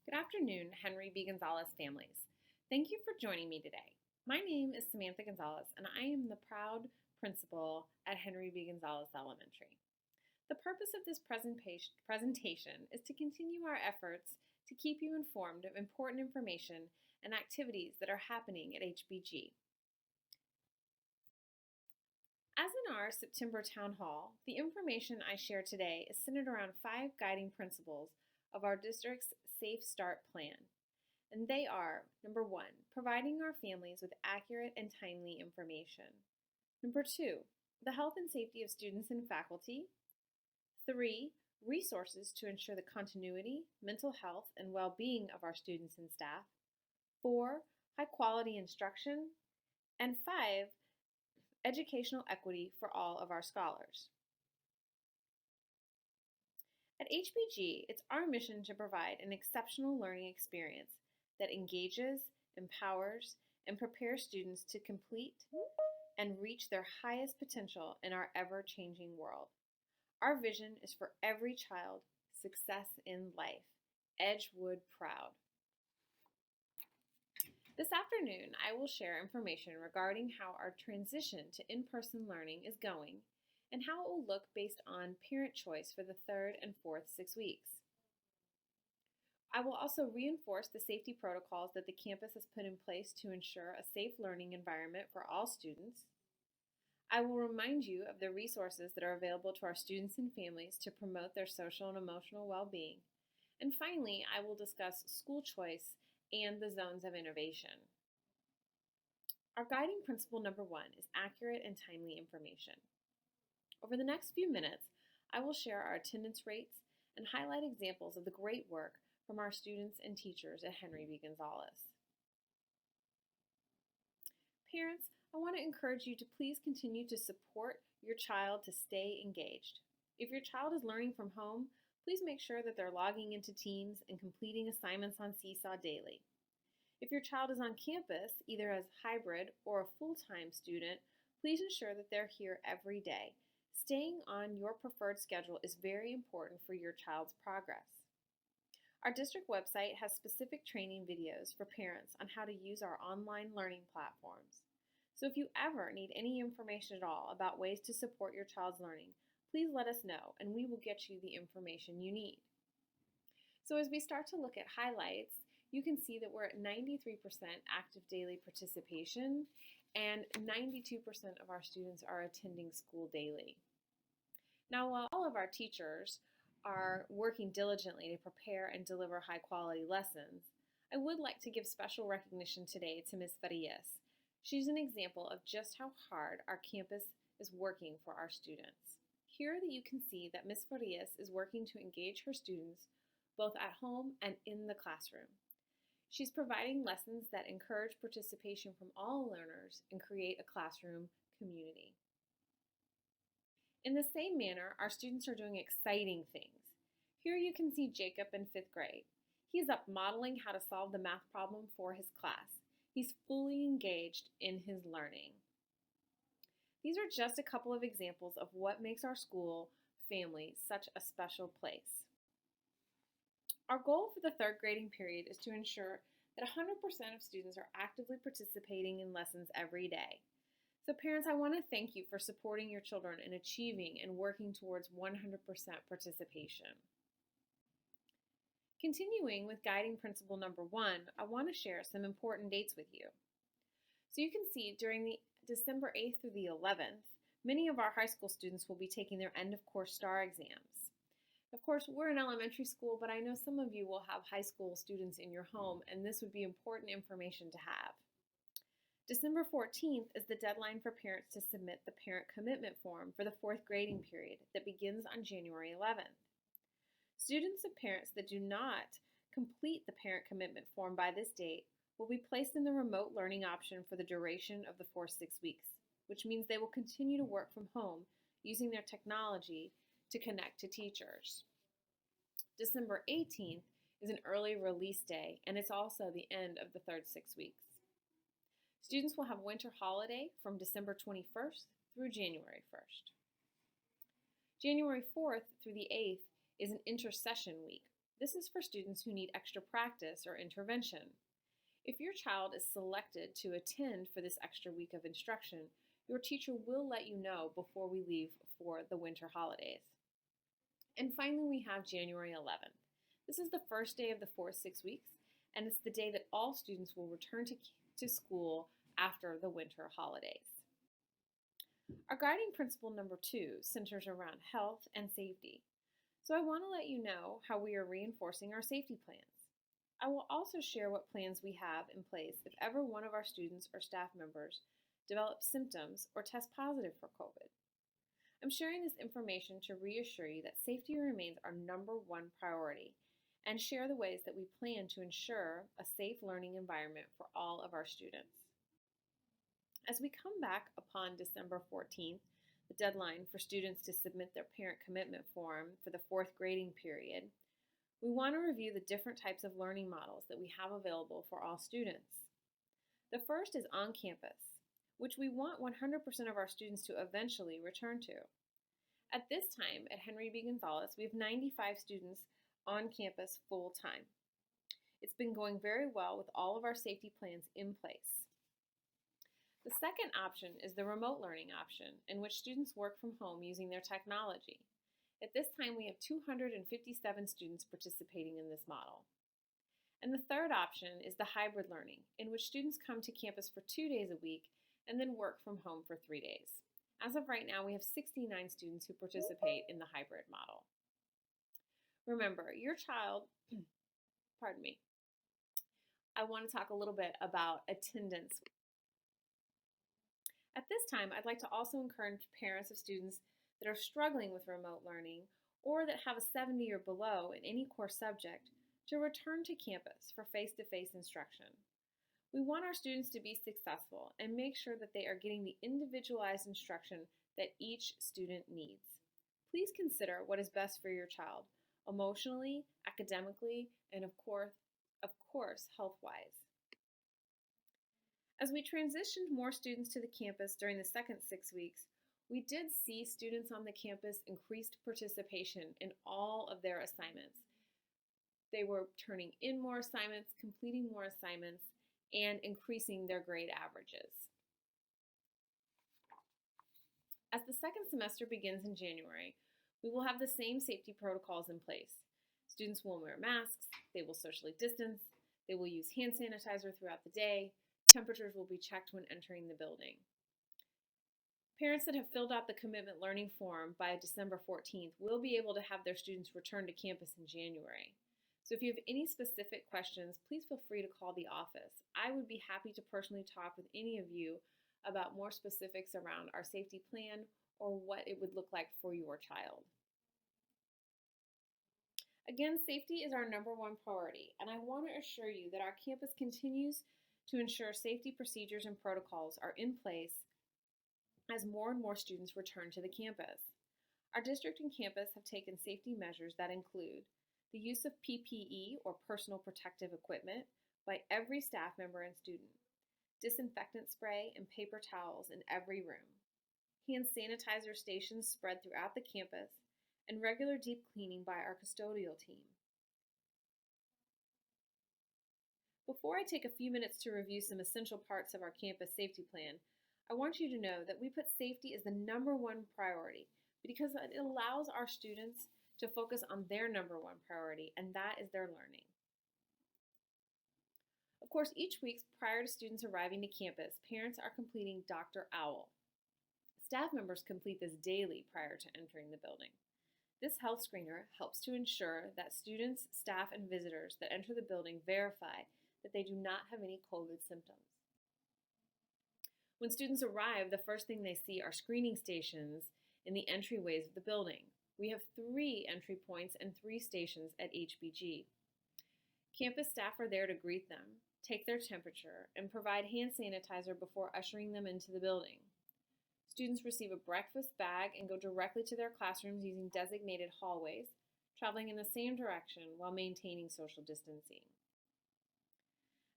Good afternoon, Henry B. Gonzalez families. Thank you for joining me today. My name is Samantha Gonzalez, and I am the proud principal at Henry B. Gonzalez Elementary. The purpose of this presentation is to continue our efforts to keep you informed of important information and activities that are happening at HBG. As in our September Town Hall, the information I share today is centered around 5 guiding principles of our district's Safe Start Plan. And they are, number 1, providing our families with accurate and timely information. Number 2, the health and safety of students and faculty. 3, resources to ensure the continuity, mental health, and well-being of our students and staff. 4, high-quality instruction. And 5, educational equity for all of our scholars. At HBG, it's our mission to provide an exceptional learning experience that engages, empowers, and prepares students to complete and reach their highest potential in our ever-changing world. Our vision is for every child, success in life. Edgewood proud. This afternoon, I will share information regarding how our transition to in-person learning is going and how it will look based on parent choice for the 3rd and 4th 6 weeks. I will also reinforce the safety protocols that the campus has put in place to ensure a safe learning environment for all students. I will remind you of the resources that are available to our students and families to promote their social and emotional well-being. And finally, I will discuss school choice and the zones of innovation. Our guiding principle number 1 is accurate and timely information. Over the next few minutes, I will share our attendance rates and highlight examples of the great work from our students and teachers at Henry B. Gonzalez. Parents, I want to encourage you to please continue to support your child to stay engaged. If your child is learning from home, please make sure that they're logging into Teams and completing assignments on Seesaw daily. If your child is on campus, either as hybrid or a full-time student, please ensure that they're here every day. Staying on your preferred schedule is very important for your child's progress. Our district website has specific training videos for parents on how to use our online learning platforms. So if you ever need any information at all about ways to support your child's learning, please let us know and we will get you the information you need. So as we start to look at highlights, you can see that we're at 93% active daily participation and 92% of our students are attending school daily. Now, while all of our teachers are working diligently to prepare and deliver high-quality lessons, I would like to give special recognition today to Ms. FARIAS. She's an example of just how hard our campus is working for our students. Here that you can see that Ms. FARIAS is working to engage her students both at home and in the classroom. She's providing lessons that encourage participation from all learners and create a classroom community. In the same manner, our students are doing exciting things. Here you can see Jacob in 5th grade. He's up modeling how to solve the math problem for his class. He's fully engaged in his learning. These are just a couple of examples of what makes our school family such a special place. Our goal for the 3rd grading period is to ensure that 100% of students are actively participating in lessons every day. So parents, I want to thank you for supporting your children in achieving and working towards 100% participation. Continuing with guiding principle number 1, I want to share some important dates with you. So you can see during the December 8th through the 11th, many of our high school students will be taking their end of course STAR exams. Of course, we're an elementary school, but I know some of you will have high school students in your home, and this would be important information to have. December 14th is the deadline for parents to submit the parent commitment form for the 4th grading period that begins on January 11th. Students and parents that do not complete the parent commitment form by this date will be placed in the remote learning option for the duration of the 4 6 weeks, which means they will continue to work from home using their technology to connect to teachers. December 18th is an early release day, and it's also the end of the 3rd 6 weeks. Students will have winter holiday from December 21st through January 1st. January 4th through the 8th is an intersession week, This is for students who need extra practice or intervention. If your child is selected to attend for this extra week of instruction, your teacher will let you know before we leave for the winter holidays. And finally, we have January 11th. This is the first day of the 4-6 weeks, and it's the day that all students will return to school after the winter holidays. Our guiding principle number 2 centers around health and safety. So I want to let you know how we are reinforcing our safety plans. I will also share what plans we have in place if ever one of our students or staff members develops symptoms or tests positive for COVID. I'm sharing this information to reassure you that safety remains our number one priority and share the ways that we plan to ensure a safe learning environment for all of our students. As we come back upon December 14th, the deadline for students to submit their parent commitment form for the 4th grading period, we want to review the different types of learning models that we have available for all students. The first is on campus, which we want 100% of our students to eventually return to. At this time, at Henry B. Gonzalez, we have 95 students on campus full-time. It's been going very well with all of our safety plans in place. The second option is the remote learning option, in which students work from home using their technology. At this time, we have 257 students participating in this model. And the third option is the hybrid learning, in which students come to campus for 2 days a week and then work from home for 3 days. As of right now, we have 69 students who participate in the hybrid model. Remember, your child, pardon me, I want to talk a little bit about attendance. At this time, I'd like to also encourage parents of students that are struggling with remote learning or that have a 70 or below in any core subject to return to campus for face-to-face instruction. We want our students to be successful and make sure that they are getting the individualized instruction that each student needs. Please consider what is best for your child, emotionally, academically, and of course, health-wise. As we transitioned more students to the campus during the second 6 weeks, we did see students on the campus increased participation in all of their assignments. They were turning in more assignments, completing more assignments, and increasing their grade averages. As the second semester begins in January, we will have the same safety protocols in place. Students will wear masks, they will socially distance, they will use hand sanitizer throughout the day, temperatures will be checked when entering the building. Parents that have filled out the commitment learning form by December 14th will be able to have their students return to campus in January. So if you have any specific questions, please feel free to call the office. I would be happy to personally talk with any of you about more specifics around our safety plan or what it would look like for your child. Again, safety is our number one priority, and I want to assure you that our campus continues to ensure safety procedures and protocols are in place as more and more students return to the campus. Our district and campus have taken safety measures that include the use of PPE or personal protective equipment by every staff member and student, disinfectant spray and paper towels in every room, hand sanitizer stations spread throughout the campus, and regular deep cleaning by our custodial team. Before I take a few minutes to review some essential parts of our campus safety plan, I want you to know that we put safety as the number one priority because it allows our students to focus on their number one priority, and that is their learning. Of course, each week prior to students arriving to campus, parents are completing Dr. Owl. Staff members complete this daily prior to entering the building. This health screener helps to ensure that students, staff, and visitors that enter the building verify that they do not have any COVID symptoms. When students arrive, the first thing they see are screening stations in the entryways of the building. We have 3 entry points and 3 stations at HBG. Campus staff are there to greet them, take their temperature, and provide hand sanitizer before ushering them into the building. Students receive a breakfast bag and go directly to their classrooms using designated hallways, traveling in the same direction while maintaining social distancing.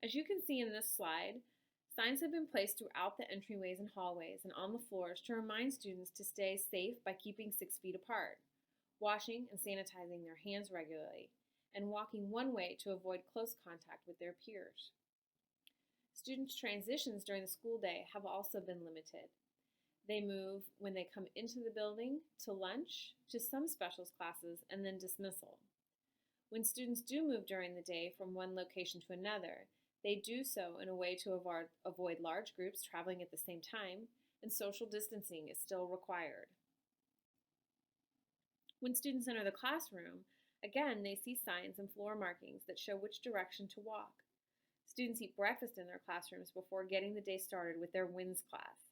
As you can see in this slide, signs have been placed throughout the entryways and hallways and on the floors to remind students to stay safe by keeping 6 feet apart, washing and sanitizing their hands regularly, and walking one way to avoid close contact with their peers. Students' transitions during the school day have also been limited. They move when they come into the building, to lunch, to some specials classes, and then dismissal. When students do move during the day from one location to another, they do so in a way to avoid large groups traveling at the same time, and social distancing is still required. When students enter the classroom, again, they see signs and floor markings that show which direction to walk. Students eat breakfast in their classrooms before getting the day started with their WINS class.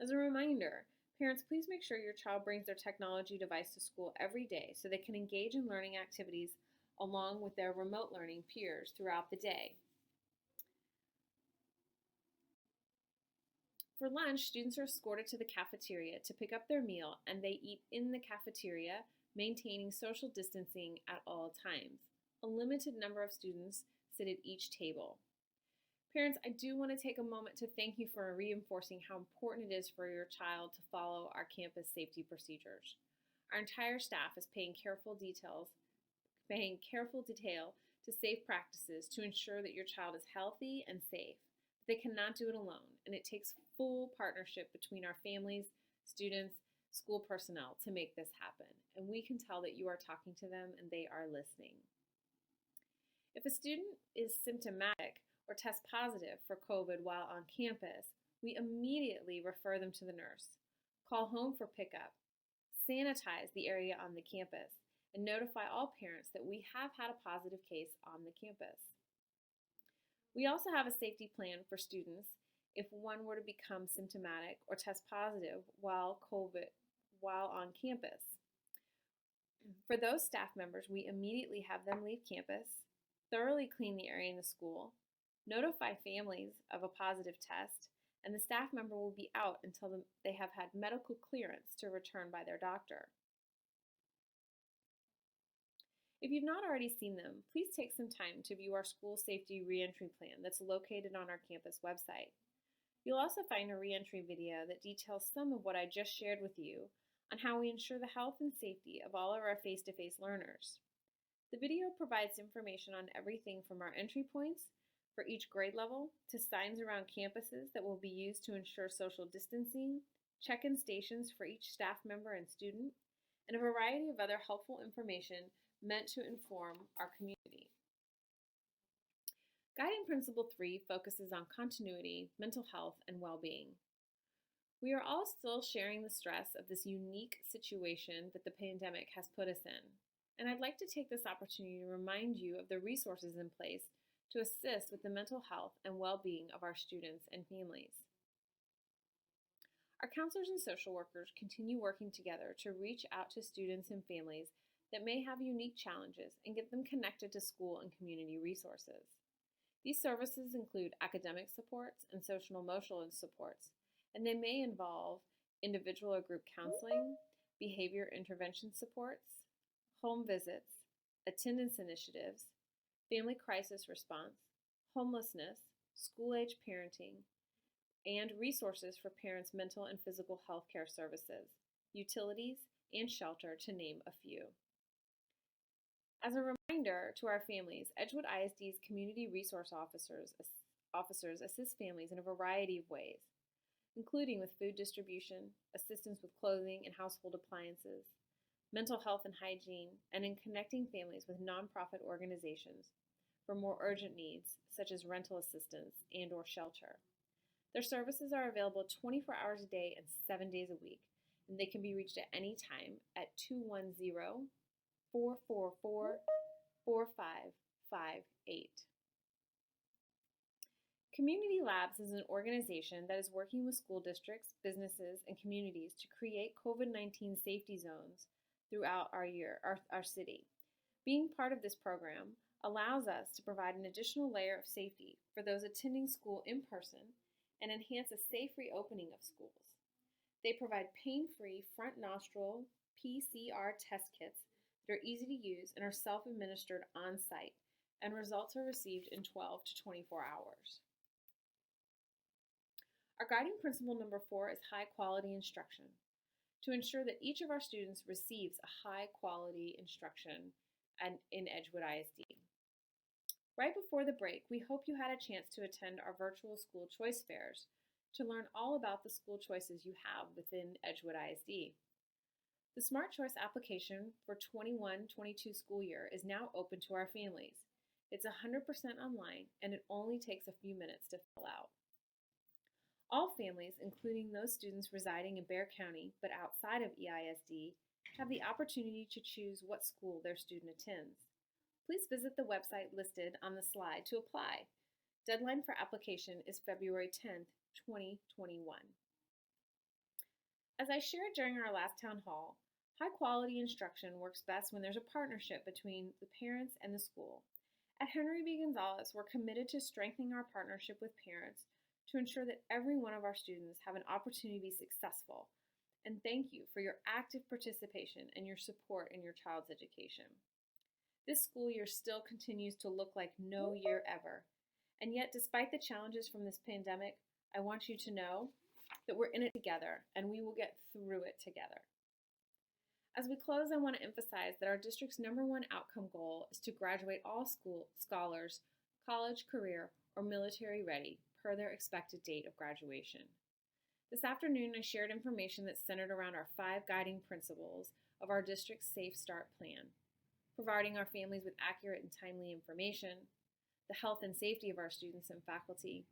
As a reminder, parents, please make sure your child brings their technology device to school every day so they can engage in learning activities along with their remote learning peers throughout the day. For lunch, students are escorted to the cafeteria to pick up their meal, and they eat in the cafeteria, maintaining social distancing at all times. A limited number of students sit at each table. Parents, I do want to take a moment to thank you for reinforcing how important it is for your child to follow our campus safety procedures. Our entire staff is paying careful detail to safe practices to ensure that your child is healthy and safe. They cannot do it alone, and it takes full partnership between our families, students, school personnel to make this happen. And we can tell that you are talking to them and they are listening. If a student is symptomatic or tests positive for COVID while on campus, we immediately refer them to the nurse, call home for pickup, sanitize the area on the campus, and notify all parents that we have had a positive case on the campus. We also have a safety plan for students if one were to become symptomatic or test positive while on campus. For those staff members, we immediately have them leave campus, thoroughly clean the area in the school, notify families of a positive test, and the staff member will be out until they have had medical clearance to return by their doctor. If you've not already seen them, please take some time to view our school safety reentry plan that's located on our campus website. You'll also find a reentry video that details some of what I just shared with you on how we ensure the health and safety of all of our face-to-face learners. The video provides information on everything from our entry points for each grade level to signs around campuses that will be used to ensure social distancing, check-in stations for each staff member and student, and a variety of other helpful information meant to inform our community. Guiding Principle 3 focuses on continuity, mental health, and well-being. We are all still sharing the stress of this unique situation that the pandemic has put us in, and I'd like to take this opportunity to remind you of the resources in place to assist with the mental health and well-being of our students and families. Our counselors and social workers continue working together to reach out to students and families that may have unique challenges and get them connected to school and community resources. These services include academic supports and social emotional supports, and they may involve individual or group counseling, behavior intervention supports, home visits, attendance initiatives, family crisis response, homelessness, school-age parenting, and resources for parents' mental and physical health care services, utilities, and shelter, to name a few. As a reminder to our families, Edgewood ISD's community resource officers assist families in a variety of ways, including with food distribution, assistance with clothing and household appliances, mental health and hygiene, and in connecting families with nonprofit organizations for more urgent needs, such as rental assistance and/or shelter. Their services are available 24 hours a day and 7 days a week, and they can be reached at any time at 210-444-4558. Community Labs is an organization that is working with school districts, businesses, and communities to create COVID-19 safety zones throughout our city. Being part of this program allows us to provide an additional layer of safety for those attending school in person and enhance a safe reopening of schools. They provide pain-free front nostril PCR test kits that are easy to use and are self-administered on-site, and results are received in 12 to 24 hours. Our guiding principle number 4 is high-quality instruction. To ensure that each of our students receives a high-quality instruction in Edgewood ISD. Right before the break, we hope you had a chance to attend our virtual school choice fairs to learn all about the school choices you have within Edgewood ISD. The Smart Choice application for 21-22 school year is now open to our families. It's 100% online and it only takes a few minutes to fill out. All families, including those students residing in Bexar County but outside of EISD, have the opportunity to choose what school their student attends. Please visit the website listed on the slide to apply. Deadline for application is February 10th, 2021. As I shared during our last town hall, high-quality instruction works best when there's a partnership between the parents and the school. At Henry B. Gonzalez, we're committed to strengthening our partnership with parents to ensure that every one of our students have an opportunity to be successful. And thank you for your active participation and your support in your child's education. This school year still continues to look like no year ever. And yet, despite the challenges from this pandemic, I want you to know that we're in it together and we will get through it together. As we close, I want to emphasize that our district's #1 outcome goal is to graduate all school scholars, college, career, or military ready per their expected date of graduation. This afternoon, I shared information that's centered around our 5 guiding principles of our district's Safe Start plan, providing our families with accurate and timely information, the health and safety of our students and faculty,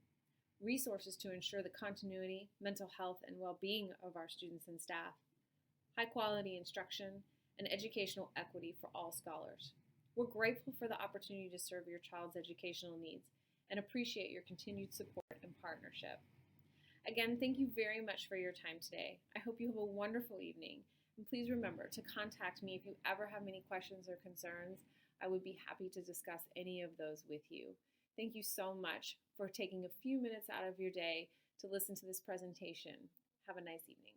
resources to ensure the continuity, mental health, and well-being of our students and staff, high-quality instruction, and educational equity for all scholars. We're grateful for the opportunity to serve your child's educational needs and appreciate your continued support and partnership. Again, thank you very much for your time today. I hope you have a wonderful evening, and please remember to contact me if you ever have any questions or concerns. I would be happy to discuss any of those with you. Thank you so much for taking a few minutes out of your day to listen to this presentation. Have a nice evening.